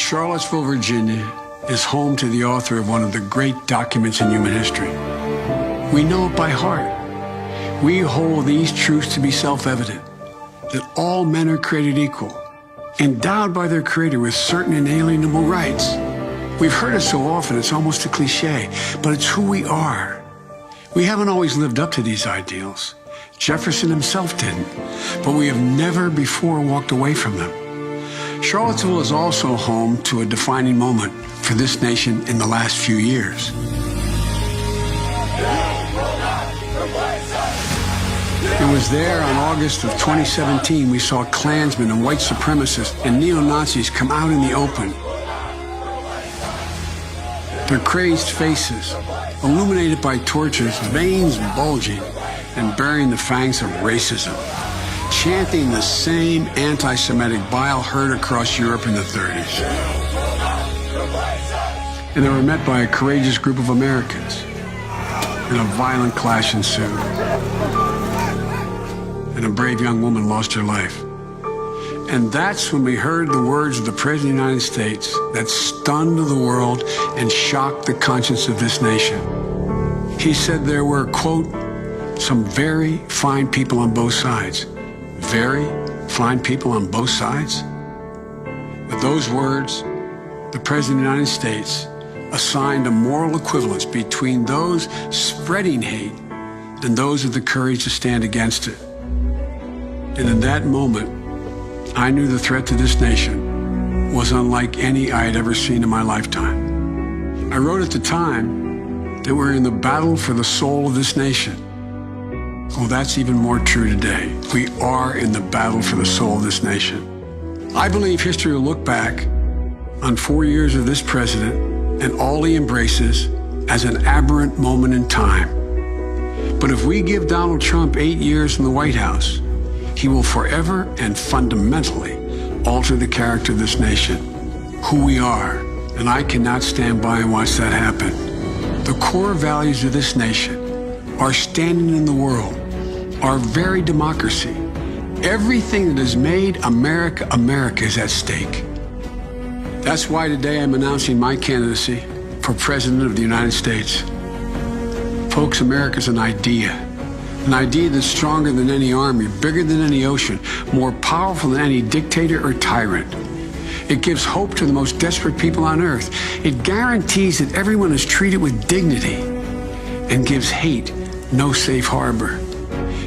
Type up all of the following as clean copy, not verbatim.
Charlottesville, Virginia is home to the author of one of the great documents in human history. We know it by heart. We hold these truths to be self-evident, that all men are created equal, endowed by their Creator with certain inalienable rights. We've heard it so often, it's almost a cliche, but it's who we are. We haven't always lived up to these ideals. Jefferson himself didn't, but we have never before walked away from them. Charlottesville is also home to a defining moment for this nation in the last few years. It was there on August of 2017 we saw Klansmen and white supremacists and neo-Nazis come out in the open. Their crazed faces, illuminated by torches, veins bulging and bearing the fangs of racism, chanting the same anti-Semitic bile heard across Europe in the 30s. And they were met by a courageous group of Americans, and a violent clash ensued. And a brave young woman lost her life. And that's when we heard the words of the President of the United States that stunned the world and shocked the conscience of this nation. He said there were, quote, some very fine people on both sides. Very fine people on both sides? With those words, the President of the United States assigned a moral equivalence between those spreading hate and those with the courage to stand against it. And in that moment, I knew the threat to this nation was unlike any I had ever seen in my lifetime. I wrote at the time that we're in the battle for the soul of this nation. Well, that's even more true today. We are in the battle for the soul of this nation. I believe history will look back on 4 years of this president and all he embraces as an aberrant moment in time. But if we give Donald Trump 8 years in the White House, he will forever and fundamentally alter the character of this nation, who we are, and I cannot stand by and watch that happen. The core values of this nation, our standing in the world, our very democracy, everything that has made America America is at stake. That's why today I'm announcing my candidacy for President of the United States. Folks, America's an idea that's stronger than any army, bigger than any ocean, more powerful than any dictator or tyrant. It gives hope to the most desperate people on earth. It guarantees that everyone is treated with dignity and gives hate no safe harbor.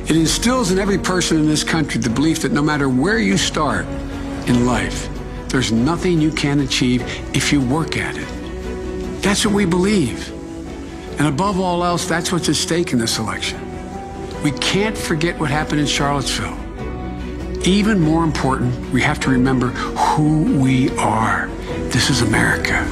It instills in every person in this country the belief that no matter where you start in life, there's nothing you can't achieve if you work at it. That's what we believe. And above all else, that's what's at stake in this election. We can't forget what happened in Charlottesville. Even more important, we have to remember who we are. This is America.